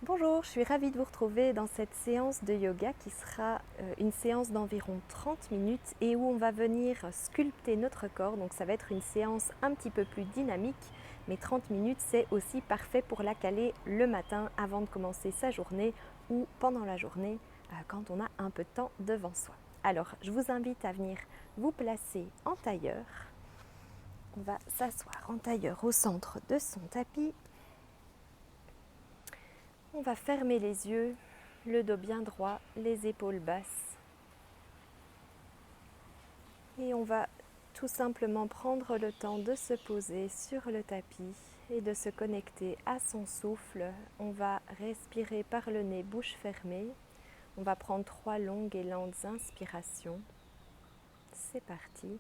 Bonjour, je suis ravie de vous retrouver dans cette séance de yoga qui sera une séance d'environ 30 minutes et où on va venir sculpter notre corps. Donc ça va être une séance un petit peu plus dynamique, mais 30 minutes c'est aussi parfait pour la caler le matin avant de commencer sa journée ou pendant la journée quand on a un peu de temps devant soi. Alors je vous invite à venir vous placer en tailleur. On va s'asseoir en tailleur au centre de son tapis. On va fermer les yeux, le dos bien droit, les épaules basses. Et on va tout simplement prendre le temps de se poser sur le tapis et de se connecter à son souffle. On va respirer par le nez, bouche fermée. On va prendre 3 longues et lentes inspirations. C'est parti.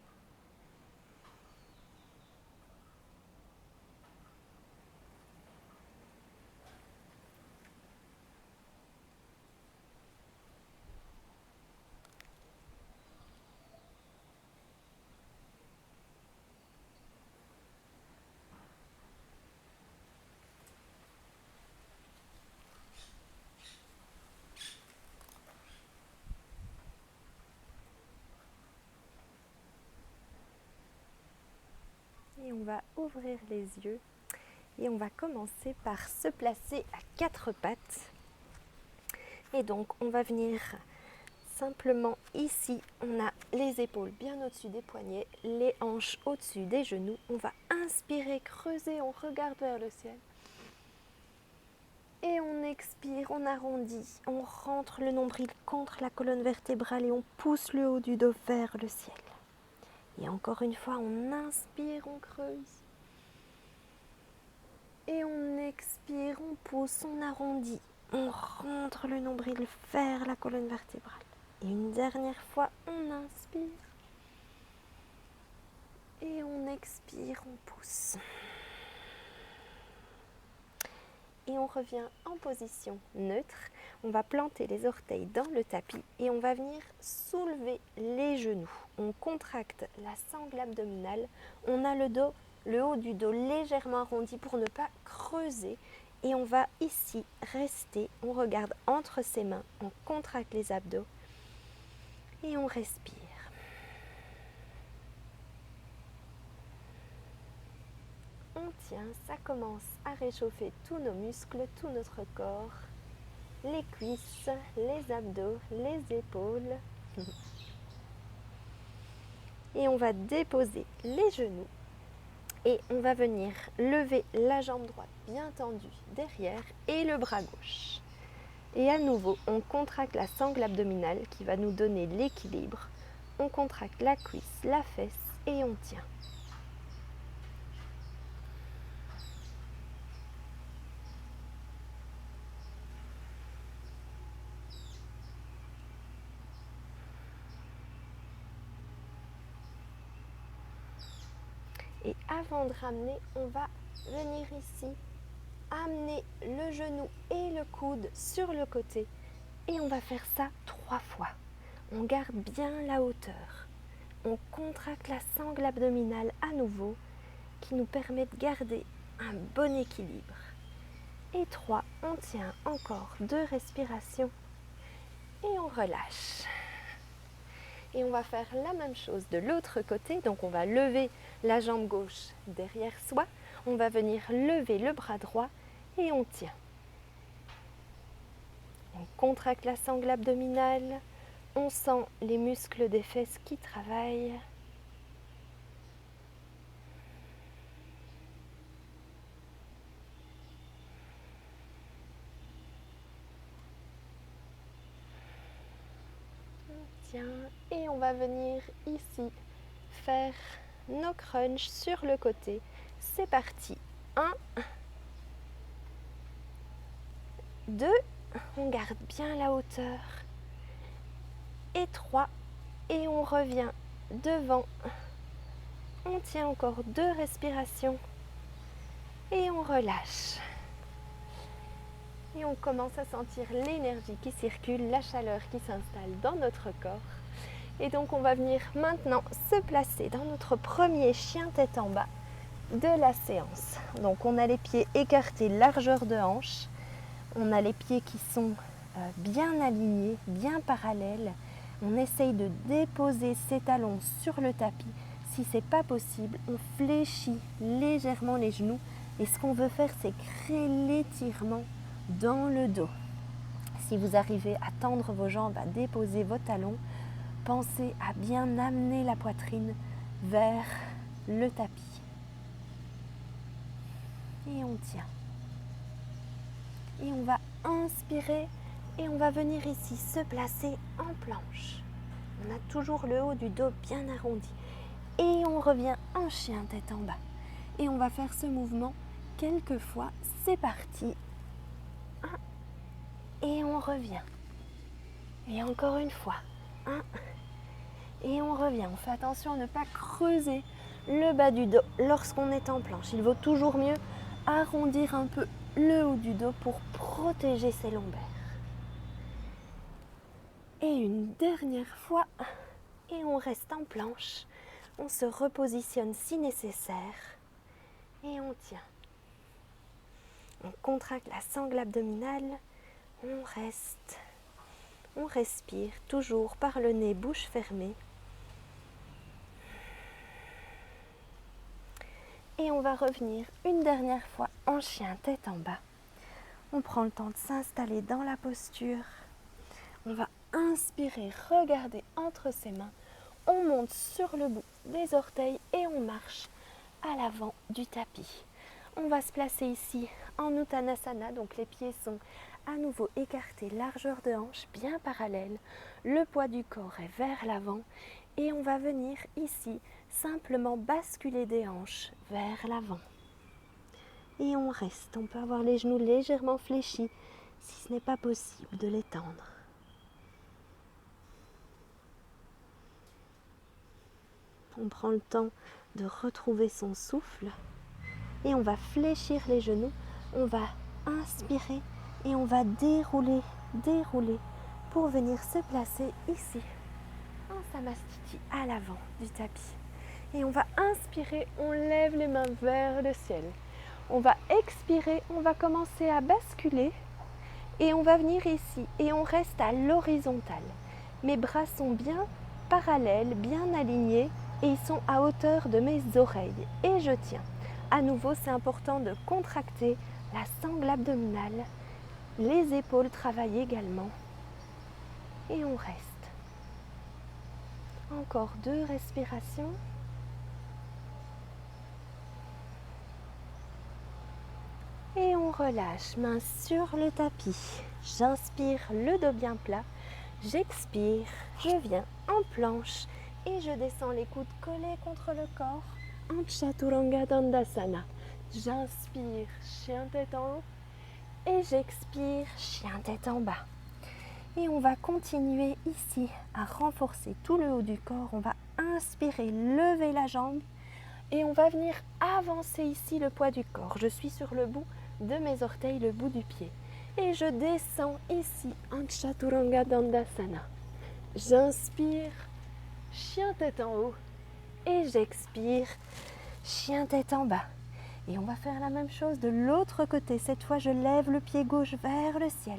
Et on va ouvrir les yeux et on va commencer par se placer à 4 pattes. Et donc on va venir simplement ici, on a les épaules bien au-dessus des poignets, les hanches au-dessus des genoux. On va inspirer, creuser, on regarde vers le ciel. Et on expire, on arrondit, on rentre le nombril contre la colonne vertébrale et on pousse le haut du dos vers le ciel. Et encore une fois, on inspire, on creuse. Et on expire, on pousse, on arrondit, on rentre le nombril vers la colonne vertébrale. Et une dernière fois, on inspire. Et on expire, on pousse. Et on revient en position neutre. On va planter les orteils dans le tapis et on va venir soulever les genoux. On contracte la sangle abdominale. On a le haut du dos légèrement arrondi pour ne pas creuser. Et on va ici rester. On regarde entre ses mains. On contracte les abdos. Et on respire. On tient, ça commence à réchauffer tous nos muscles, tout notre corps, les cuisses, les abdos, les épaules. Et on va déposer les genoux et on va venir lever la jambe droite bien tendue derrière et le bras gauche. Et à nouveau, on contracte la sangle abdominale qui va nous donner l'équilibre. On contracte la cuisse, la fesse et on tient. Et avant de ramener, on va venir ici, amener le genou et le coude sur le côté. Et on va faire ça 3 fois. On garde bien la hauteur. On contracte la sangle abdominale à nouveau, qui nous permet de garder un bon équilibre. Et 3, on tient encore 2 respirations. Et on relâche. Et on va faire la même chose de l'autre côté. Donc on va lever la jambe gauche derrière soi. On va venir lever le bras droit et on tient. On contracte la sangle abdominale. On sent les muscles des fesses qui travaillent. Et on va venir ici faire nos crunchs sur le côté. C'est parti. 1, 2, on garde bien la hauteur. Et 3, et on revient devant. On tient encore 2 respirations. Et on relâche. Et on commence à sentir l'énergie qui circule, la chaleur qui s'installe dans notre corps. Et donc on va venir maintenant se placer dans notre premier chien tête en bas de la séance. Donc on a les pieds écartés, largeur de hanche. On a les pieds qui sont bien alignés, bien parallèles. On essaye de déposer ses talons sur le tapis. Si ce n'est pas possible, on fléchit légèrement les genoux. Et ce qu'on veut faire, c'est créer l'étirement dans le dos. Si vous arrivez à tendre vos jambes, à déposer vos talons, pensez à bien amener la poitrine vers le tapis. Et on tient. Et on va inspirer et on va venir ici se placer en planche. On a toujours le haut du dos bien arrondi. Et on revient en chien tête en bas. Et on va faire ce mouvement quelques fois. C'est parti. Et on revient. Et encore une fois. Et on revient. On fait attention à ne pas creuser le bas du dos lorsqu'on est en planche. Il vaut toujours mieux arrondir un peu le haut du dos pour protéger ses lombaires. Et une dernière fois, et on reste en planche. On se repositionne si nécessaire et on tient. On contracte la sangle abdominale, on reste, on respire toujours par le nez, bouche fermée. Et on va revenir une dernière fois en chien tête en bas. On prend le temps de s'installer dans la posture. On va inspirer, regarder entre ses mains. On monte sur le bout des orteils et on marche à l'avant du tapis. On va se placer ici en Uttanasana, donc les pieds sont à nouveau écartés, largeur de hanche bien parallèle. Le poids du corps est vers l'avant et on va venir ici simplement basculer des hanches vers l'avant. Et on reste, on peut avoir les genoux légèrement fléchis si ce n'est pas possible de les tendre. On prend le temps de retrouver son souffle et on va fléchir les genoux, on va inspirer et on va dérouler pour venir se placer ici en Samastiti à l'avant du tapis. Et on va inspirer, on lève les mains vers le ciel. On va expirer, on va commencer à basculer et on va venir ici et on reste à l'horizontale. Mes bras sont bien parallèles, bien alignés. Et ils sont à hauteur de mes oreilles. Et je tiens. À nouveau, c'est important de contracter la sangle abdominale. Les épaules travaillent également. Et on reste. Encore 2 respirations. Et on relâche, main sur le tapis. J'inspire, le dos bien plat. J'expire, je viens en planche. Et je descends les coudes collés contre le corps en Chaturanga Dandasana. J'inspire, chien tête en haut. Et j'expire, chien tête en bas. Et on va continuer ici à renforcer tout le haut du corps. On va inspirer, lever la jambe. Et on va venir avancer ici le poids du corps. Je suis sur le bout de mes orteils, le bout du pied. Et je descends ici en Chaturanga Dandasana. J'inspire. Chien tête en haut et j'expire, chien tête en bas. Et on va faire la même chose de l'autre côté. Cette fois, je lève le pied gauche vers le ciel.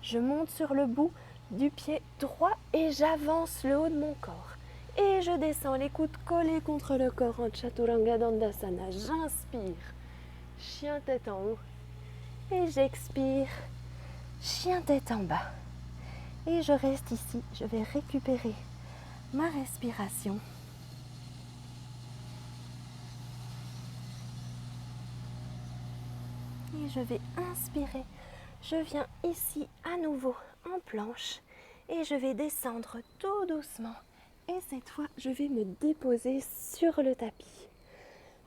Je monte sur le bout du pied droit et j'avance le haut de mon corps. Et je descends les coudes collés contre le corps en Chaturanga Dandasana. J'inspire, chien tête en haut et j'expire, chien tête en bas. Et je reste ici, je vais récupérer ma respiration. Et je vais inspirer. Je viens ici à nouveau en planche et je vais descendre tout doucement. Et cette fois, je vais me déposer sur le tapis.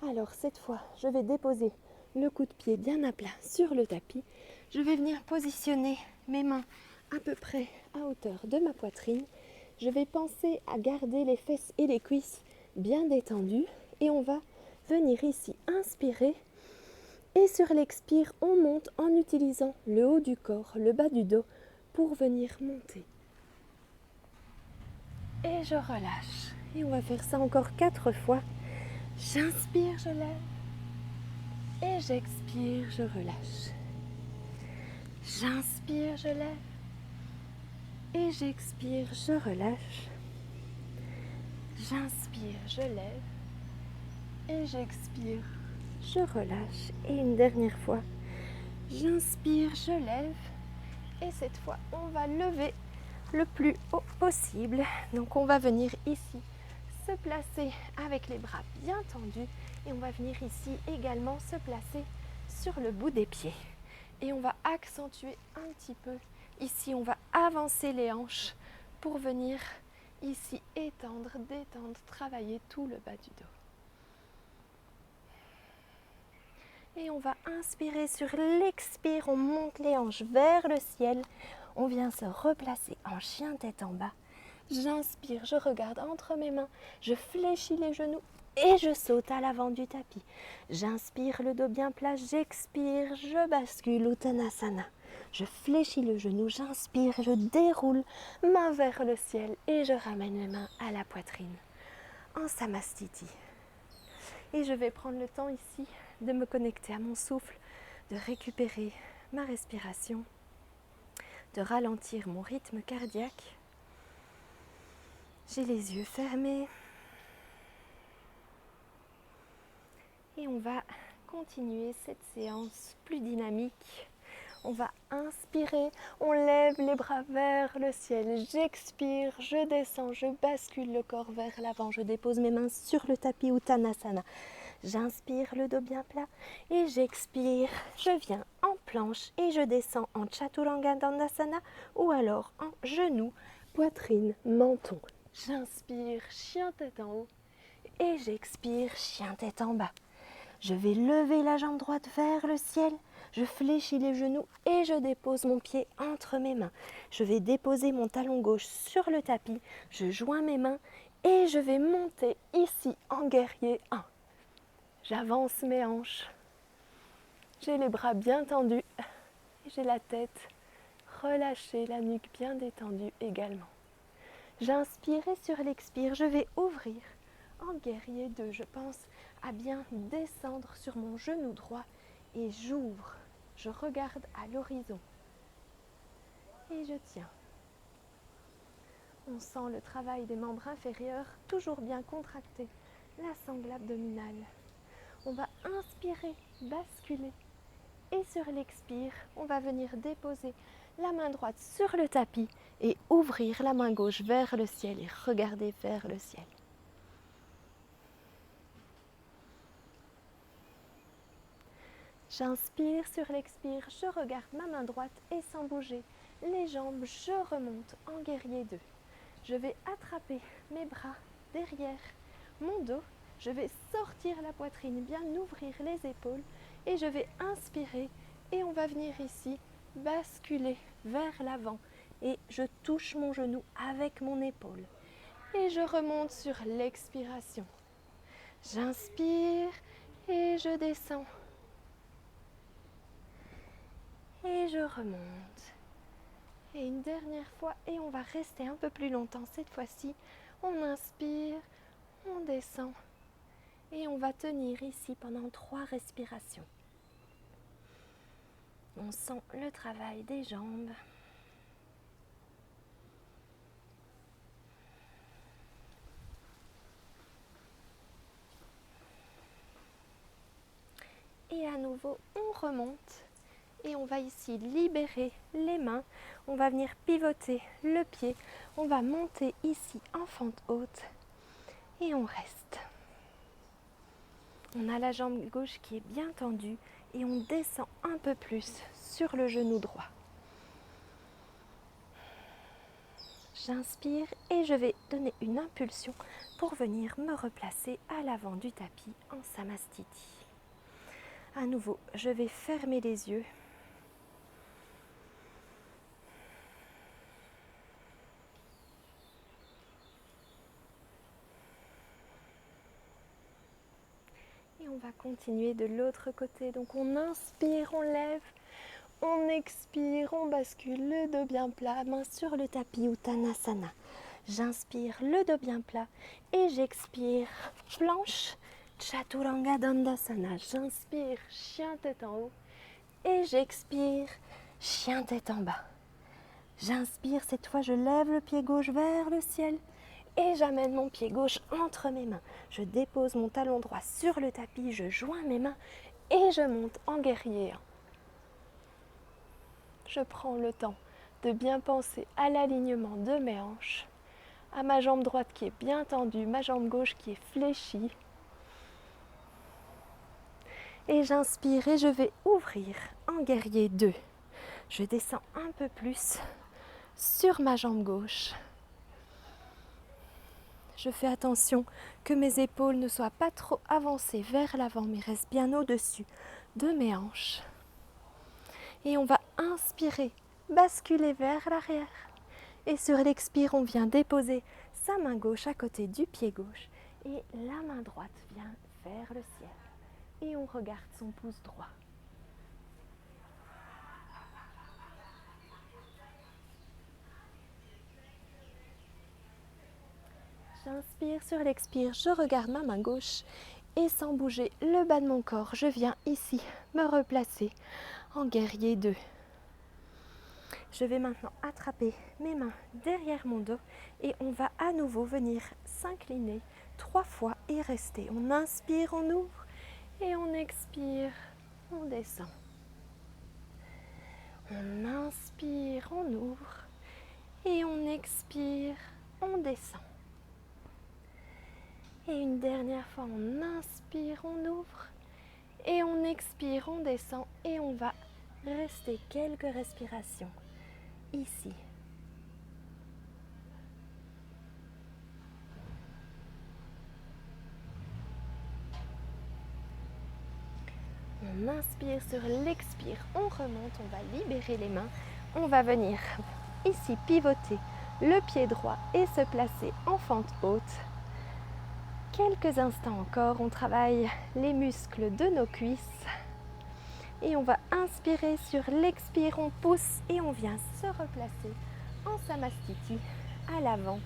Alors cette fois, je vais déposer le coup de pied bien à plat sur le tapis. Je vais venir positionner mes mains à peu près à hauteur de ma poitrine. Je vais penser à garder les fesses et les cuisses bien détendues et on va venir ici inspirer et sur l'expire on monte en utilisant le haut du corps, le bas du dos pour venir monter. Et je relâche et on va faire ça encore 4 fois. J'inspire, je lève et j'expire, je relâche. J'inspire, je lève. Et j'expire, je relâche. J'inspire, je lève. Et j'expire, je relâche. Et une dernière fois. J'inspire, je lève. Et cette fois, on va lever le plus haut possible. Donc on va venir ici se placer avec les bras bien tendus. Et on va venir ici également se placer sur le bout des pieds. Et on va accentuer un petit peu. Ici, on va avancer les hanches pour venir ici étendre, détendre, travailler tout le bas du dos. Et on va inspirer sur l'expire, on monte les hanches vers le ciel. On vient se replacer en chien tête en bas. J'inspire, je regarde entre mes mains, je fléchis les genoux et je saute à l'avant du tapis. J'inspire le dos bien plat, j'expire, je bascule Uttanasana. Je fléchis le genou, j'inspire, je déroule, main vers le ciel et je ramène les mains à la poitrine en Samastiti. Et je vais prendre le temps ici de me connecter à mon souffle, de récupérer ma respiration, de ralentir mon rythme cardiaque. J'ai les yeux fermés. Et on va continuer cette séance plus dynamique. On va inspirer, on lève les bras vers le ciel. J'expire, je descends, je bascule le corps vers l'avant. Je dépose mes mains sur le tapis Uttanasana. J'inspire le dos bien plat et j'expire. Je viens en planche et je descends en Chaturanga Dandasana ou alors en genou, poitrine, menton. J'inspire, chien tête en haut et j'expire, chien tête en bas. Je vais lever la jambe droite vers le ciel, je fléchis les genoux et je dépose mon pied entre mes mains. Je vais déposer mon talon gauche sur le tapis, je joins mes mains et je vais monter ici en guerrier 1. J'avance mes hanches, j'ai les bras bien tendus, j'ai la tête relâchée, la nuque bien détendue également. J'inspire et sur l'expire, je vais ouvrir en guerrier 2. Je pense à bien descendre sur mon genou droit et j'ouvre. Je regarde à l'horizon et je tiens. On sent le travail des membres inférieurs, toujours bien contractés, la sangle abdominale. On va inspirer, basculer et sur l'expire, on va venir déposer la main droite sur le tapis et ouvrir la main gauche vers le ciel et regarder vers le ciel. J'inspire sur l'expire, je regarde ma main droite et sans bouger les jambes, je remonte en guerrier 2. Je vais attraper mes bras derrière mon dos, je vais sortir la poitrine, bien ouvrir les épaules et je vais inspirer et on va venir ici basculer vers l'avant et je touche mon genou avec mon épaule et je remonte sur l'expiration. J'inspire et je descends. Et je remonte. Et une dernière fois, et on va rester un peu plus longtemps cette fois-ci. On inspire, on descend. Et on va tenir ici pendant 3 respirations. On sent le travail des jambes. Et à nouveau, on remonte. Et on va ici libérer les mains, on va venir pivoter le pied, on va monter ici en fente haute et on reste. On a la jambe gauche qui est bien tendue et on descend un peu plus sur le genou droit. J'inspire et je vais donner une impulsion pour venir me replacer à l'avant du tapis en Samastiti. À nouveau, je vais fermer les yeux. Et on va continuer de l'autre côté. Donc on inspire, on lève, on expire, on bascule, le dos bien plat, main sur le tapis Uttanasana. J'inspire, le dos bien plat et j'expire, planche, Chaturanga Dandasana. J'inspire, chien tête en haut et j'expire, chien tête en bas. J'inspire, cette fois je lève le pied gauche vers le ciel et j'amène mon pied gauche entre mes mains. Je dépose mon talon droit sur le tapis, je joins mes mains et je monte en guerrier 1. Je prends le temps de bien penser à l'alignement de mes hanches, à ma jambe droite qui est bien tendue, ma jambe gauche qui est fléchie. Et j'inspire et je vais ouvrir en guerrier 2. Je descends un peu plus sur ma jambe gauche. Je fais attention que mes épaules ne soient pas trop avancées vers l'avant, mais restent bien au-dessus de mes hanches. Et on va inspirer, basculer vers l'arrière. Et sur l'expire, on vient déposer sa main gauche à côté du pied gauche. Et la main droite vient vers le ciel. Et on regarde son pouce droit. J'inspire, sur l'expire, je regarde ma main gauche et sans bouger le bas de mon corps, je viens ici me replacer en guerrier 2. Je vais maintenant attraper mes mains derrière mon dos et on va à nouveau venir s'incliner 3 fois et rester. On inspire, on ouvre et on expire, on descend. On inspire, on ouvre et on expire, on descend. Et une dernière fois, on inspire, on ouvre et on expire, on descend et on va rester quelques respirations ici. On inspire, sur l'expire, on remonte, on va libérer les mains. On va venir ici pivoter le pied droit et se placer en fente haute. Quelques instants encore, on travaille les muscles de nos cuisses. Et on va inspirer, sur l'expire, on pousse et on vient se replacer en Samastiti à l'avant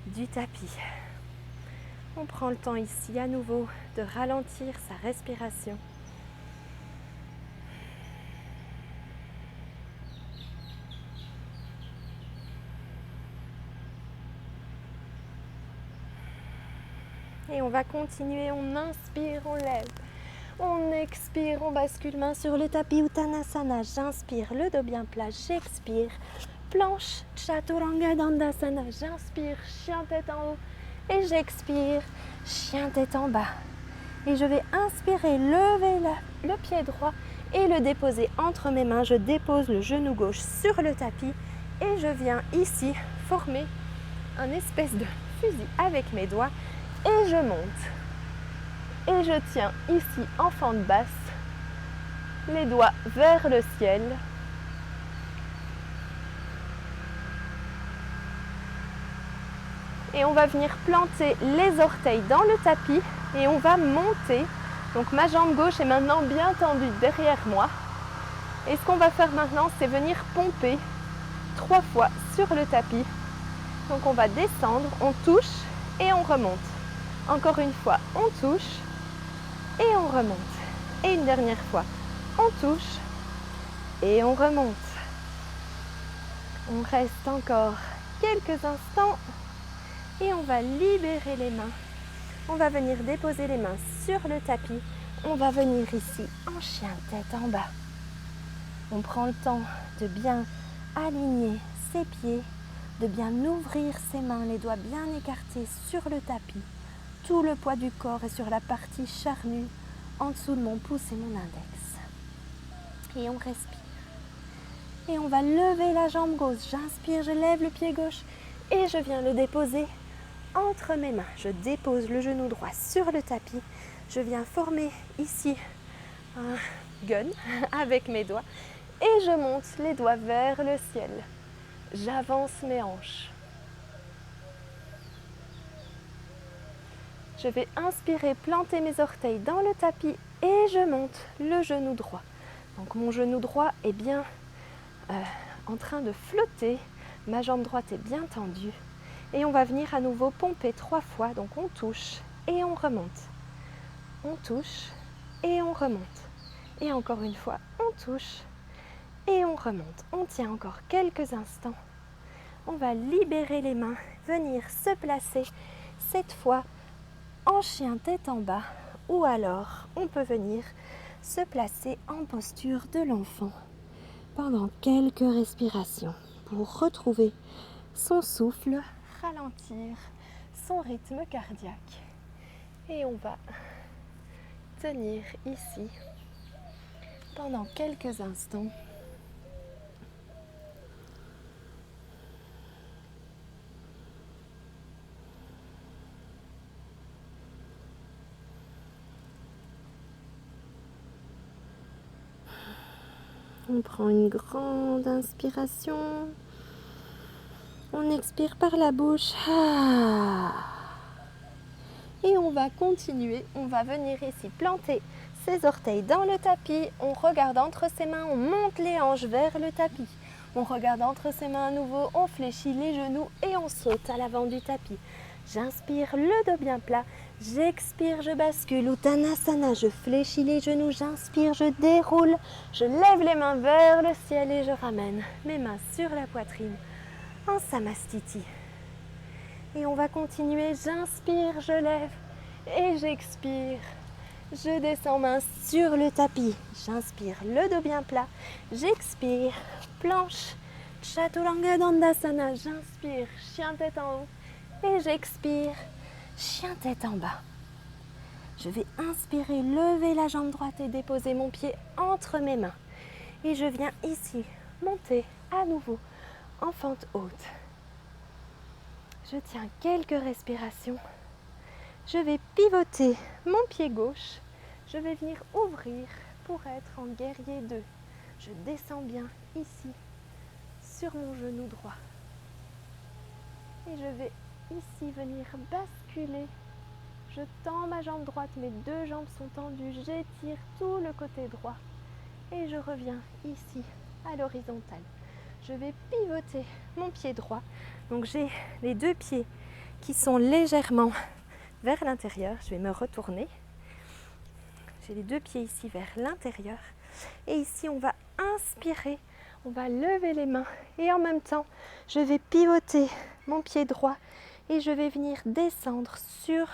du tapis. On prend le temps ici à nouveau de ralentir sa respiration. Et on va continuer, on inspire, on lève. On expire, on bascule main sur le tapis Uttanasana. J'inspire, le dos bien plat, j'expire. Planche Chaturanga Dandasana. J'inspire, chien tête en haut. Et j'expire, chien tête en bas. Et je vais inspirer, lever le pied droit et le déposer entre mes mains. Je dépose le genou gauche sur le tapis et je viens ici former un espèce de fusil avec mes doigts et je monte. Et je tiens ici en fente basse, les doigts vers le ciel. Et on va venir planter les orteils dans le tapis et on va monter. Donc ma jambe gauche est maintenant bien tendue derrière moi. Et ce qu'on va faire maintenant, c'est venir pomper 3 fois sur le tapis. Donc on va descendre, on touche et on remonte. Encore une fois, on touche et on remonte. Et une dernière fois, on touche et on remonte. On reste encore quelques instants et on va libérer les mains. On va venir déposer les mains sur le tapis. On va venir ici en chien tête en bas. On prend le temps de bien aligner ses pieds, de bien ouvrir ses mains, les doigts bien écartés sur le tapis. Tout le poids du corps est sur la partie charnue, en dessous de mon pouce et mon index. Et on respire. Et on va lever la jambe gauche. J'inspire, je lève le pied gauche et je viens le déposer entre mes mains. Je dépose le genou droit sur le tapis. Je viens former ici un gun avec mes doigts et je monte les doigts vers le ciel. J'avance mes hanches. Je vais inspirer, planter mes orteils dans le tapis et je monte le genou droit. Donc mon genou droit est bien en train de flotter. Ma jambe droite est bien tendue. Et on va venir à nouveau pomper 3 fois. Donc on touche et on remonte. On touche et on remonte. Et encore une fois, on touche et on remonte. On tient encore quelques instants. On va libérer les mains, venir se placer, cette fois en chien tête en bas, ou alors on peut venir se placer en posture de l'enfant pendant quelques respirations pour retrouver son souffle, ralentir son rythme cardiaque. Et on va tenir ici pendant quelques instants. On prend une grande inspiration. On expire par la bouche. Et on va continuer. On va venir ici planter ses orteils dans le tapis. On regarde entre ses mains. On monte les hanches vers le tapis. On regarde entre ses mains à nouveau. On fléchit les genoux et on saute à l'avant du tapis. J'inspire, le dos bien plat. J'expire, je bascule. Uttanasana, je fléchis les genoux. J'inspire, je déroule. Je lève les mains vers le ciel et je ramène mes mains sur la poitrine en Samastiti. Et on va continuer. J'inspire, je lève et j'expire. Je descends main sur le tapis. J'inspire, le dos bien plat. J'expire, planche. Chaturanga Dandasana. J'inspire, chien tête en haut. Et j'expire, chien tête en bas. Je vais inspirer, lever la jambe droite et déposer mon pied entre mes mains. Et je viens ici monter à nouveau en fente haute. Je tiens quelques respirations. Je vais pivoter mon pied gauche. Je vais venir ouvrir pour être en guerrier 2. Je descends bien ici sur mon genou droit. Et je vais ici venir basculer. Je tends ma jambe droite, mes deux jambes sont tendues, j'étire tout le côté droit et je reviens ici à l'horizontale. Je vais pivoter mon pied droit, donc j'ai les deux pieds qui sont légèrement vers l'intérieur. Je vais me retourner. J'ai les deux pieds ici vers l'intérieur et ici on va inspirer, on va lever les mains et en même temps je vais pivoter mon pied droit et je vais venir descendre sur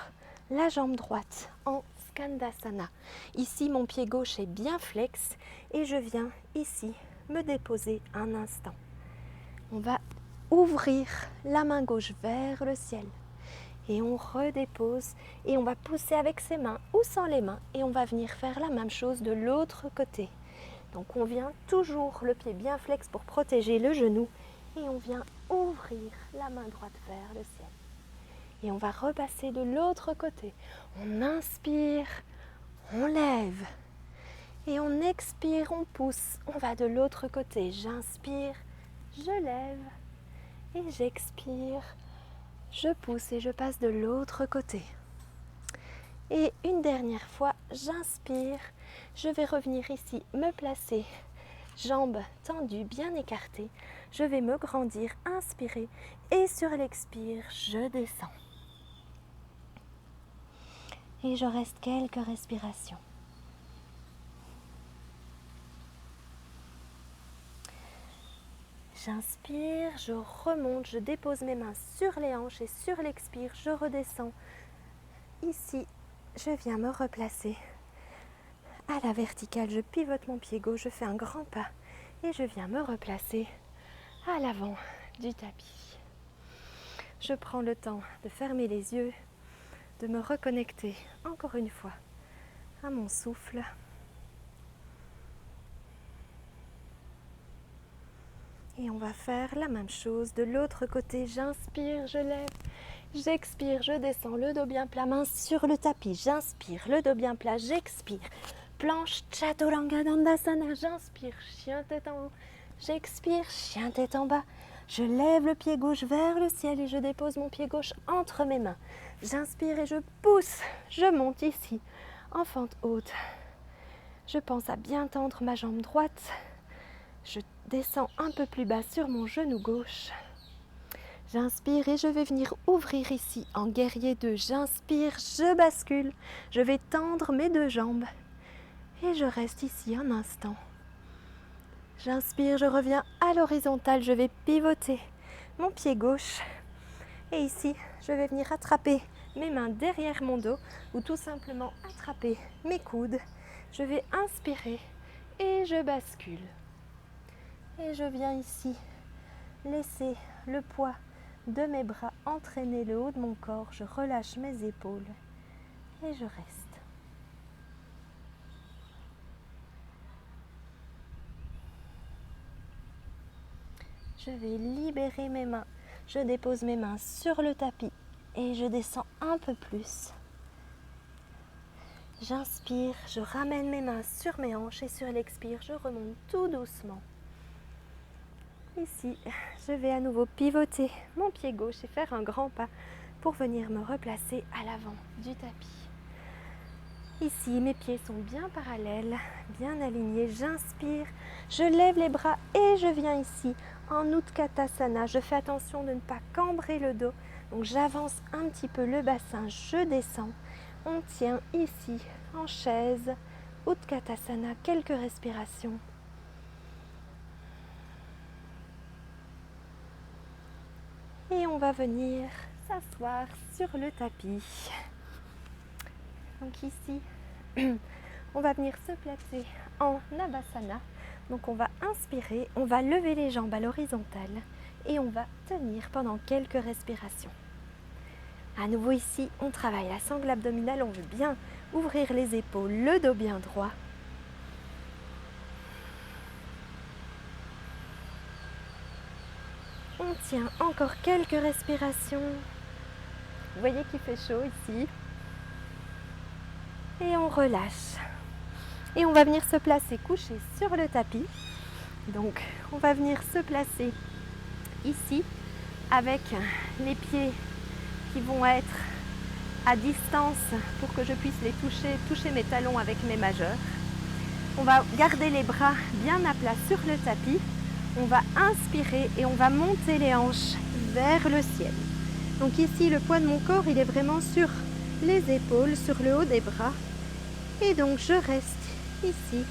la jambe droite en Skandasana. Ici, mon pied gauche est bien flex et je viens ici me déposer un instant. On va ouvrir la main gauche vers le ciel et on redépose et on va pousser avec ses mains ou sans les mains et on va venir faire la même chose de l'autre côté. Donc on vient toujours le pied bien flex pour protéger le genou et on vient ouvrir la main droite vers le ciel. Et on va repasser de l'autre côté. On inspire, on lève. Et on expire, on pousse. On va de l'autre côté. J'inspire, je lève. Et j'expire, je pousse et je passe de l'autre côté. Et une dernière fois, j'inspire. Je vais revenir ici, me placer. Jambes tendues, bien écartées. Je vais me grandir, inspirer. Et sur l'expire, je descends. Et je reste quelques respirations. J'inspire, je remonte, je dépose mes mains sur les hanches et sur l'expire, je redescends. Ici, je viens me replacer à la verticale, je pivote mon pied gauche, je fais un grand pas et je viens me replacer à l'avant du tapis. Je prends le temps de fermer les yeux, de me reconnecter encore une fois à mon souffle. Et on va faire la même chose de l'autre côté. J'inspire, je lève, j'expire, je descends, le dos bien plat, main sur le tapis. J'inspire, le dos bien plat, j'expire. Planche Chaturanga Dandasana, j'inspire, chien tête en haut. J'expire, chien tête en bas. Je lève le pied gauche vers le ciel et je dépose mon pied gauche entre mes mains. J'inspire et je pousse, je monte ici, en fente haute. Je pense à bien tendre ma jambe droite. Je descends un peu plus bas sur mon genou gauche. J'inspire et je vais venir ouvrir ici en guerrier 2. J'inspire, je bascule. Je vais tendre mes deux jambes et je reste ici un instant. J'inspire, je reviens à l'horizontale, je vais pivoter mon pied gauche. Et ici, je vais venir attraper mes mains derrière mon dos ou tout simplement attraper mes coudes. Je vais inspirer et je bascule. Et je viens ici laisser le poids de mes bras entraîner le haut de mon corps. Je relâche mes épaules et je reste. Je vais libérer mes mains. Je dépose mes mains sur le tapis et je descends un peu plus. J'inspire, je ramène mes mains sur mes hanches et sur l'expire, je remonte tout doucement. Ici, je vais à nouveau pivoter mon pied gauche et faire un grand pas pour venir me replacer à l'avant du tapis. Ici, mes pieds sont bien parallèles, bien alignés. J'inspire, je lève les bras et je viens ici en Utkatasana. Je fais attention de ne pas cambrer le dos. Donc j'avance un petit peu le bassin, je descends. On tient ici en chaise, Utkatasana, quelques respirations. Et on va venir s'asseoir sur le tapis. Donc ici, on va venir se placer en Navasana. Donc on va inspirer, on va lever les jambes à l'horizontale et on va tenir pendant quelques respirations. À nouveau ici, on travaille la sangle abdominale, on veut bien ouvrir les épaules, le dos bien droit. On tient encore quelques respirations. Vous voyez qu'il fait chaud ici. Et on relâche. Et on va venir se placer couché sur le tapis. Donc on va venir se placer ici avec les pieds qui vont être à distance pour que je puisse les toucher mes talons avec mes majeurs. On va garder les bras bien à plat sur le tapis. On va inspirer et on va monter les hanches vers le ciel. Donc ici, le poids de mon corps, il est vraiment sur les épaules, sur le haut des bras. Et donc, je reste ici.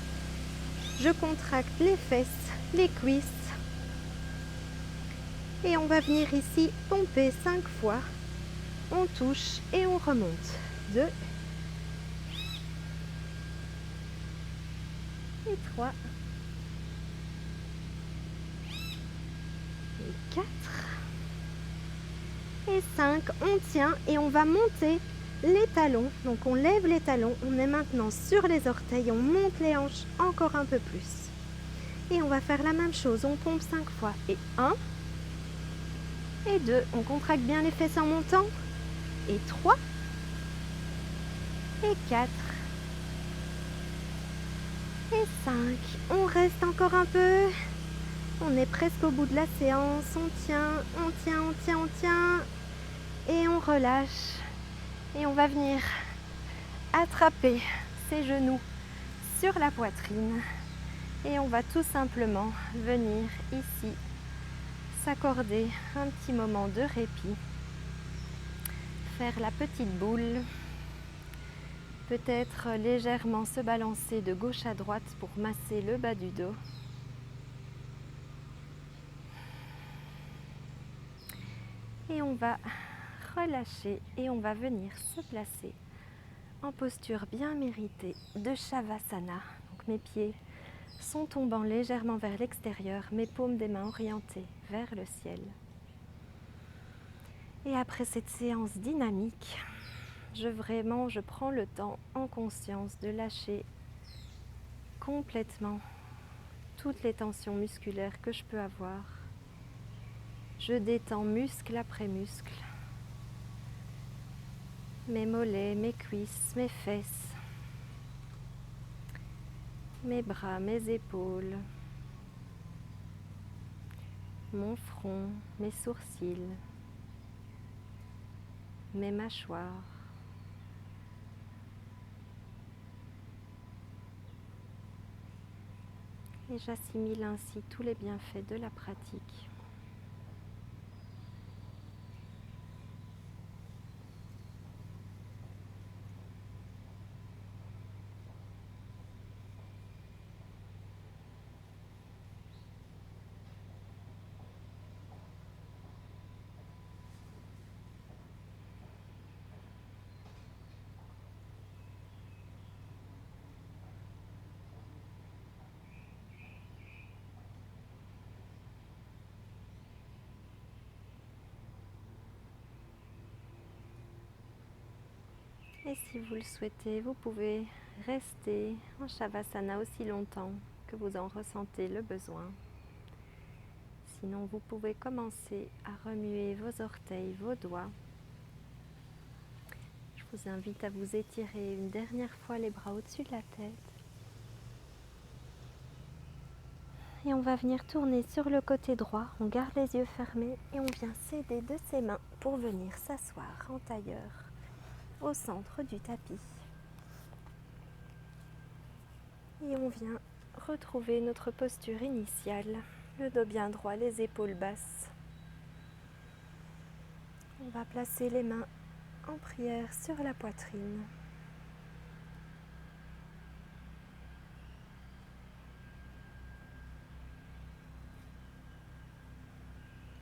Je contracte les fesses, les cuisses. Et on va venir ici pomper 5 fois. On touche et on remonte. 2 et 3 et 4 et 5. On tient et on va monter les talons. Donc on lève les talons. On est maintenant sur les orteils. On monte les hanches encore un peu plus. Et on va faire la même chose. On pompe 5 fois. Et 1 et 2. On contracte bien les fesses en montant. Et 3 et 4 et 5. On reste encore un peu. On est presque au bout de la séance. On tient, on tient, on tient, on tient. Et on relâche. Et on va venir attraper ses genoux sur la poitrine. Et on va tout simplement venir ici s'accorder un petit moment de répit. Faire la petite boule. Peut-être légèrement se balancer de gauche à droite pour masser le bas du dos. Et on va relâcher et on va venir se placer en posture bien méritée de Shavasana. Donc mes pieds sont tombant légèrement vers l'extérieur, mes paumes des mains orientées vers le ciel. Et après cette séance dynamique, je prends le temps en conscience de lâcher complètement toutes les tensions musculaires que je peux avoir. Je détends muscle après muscle. Mes mollets, mes cuisses, mes fesses, mes bras, mes épaules, mon front, mes sourcils, mes mâchoires. Et j'assimile ainsi tous les bienfaits de la pratique. Et si vous le souhaitez, vous pouvez rester en Shavasana aussi longtemps que vous en ressentez le besoin. Sinon, vous pouvez commencer à remuer vos orteils, vos doigts. Je vous invite à vous étirer une dernière fois les bras au-dessus de la tête. Et on va venir tourner sur le côté droit, on garde les yeux fermés et on vient s'aider de ses mains pour venir s'asseoir en tailleur au centre du tapis. Et on vient retrouver notre posture initiale, le dos bien droit, les épaules basses. On va placer les mains en prière sur la poitrine.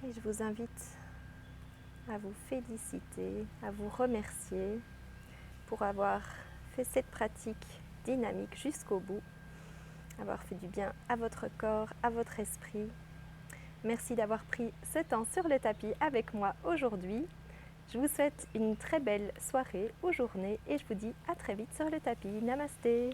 Et je vous invite à vous féliciter, à vous remercier pour avoir fait cette pratique dynamique jusqu'au bout, avoir fait du bien à votre corps, à votre esprit. Merci d'avoir pris ce temps sur le tapis avec moi aujourd'hui. Je vous souhaite une très belle soirée ou journée et je vous dis à très vite sur le tapis. Namasté.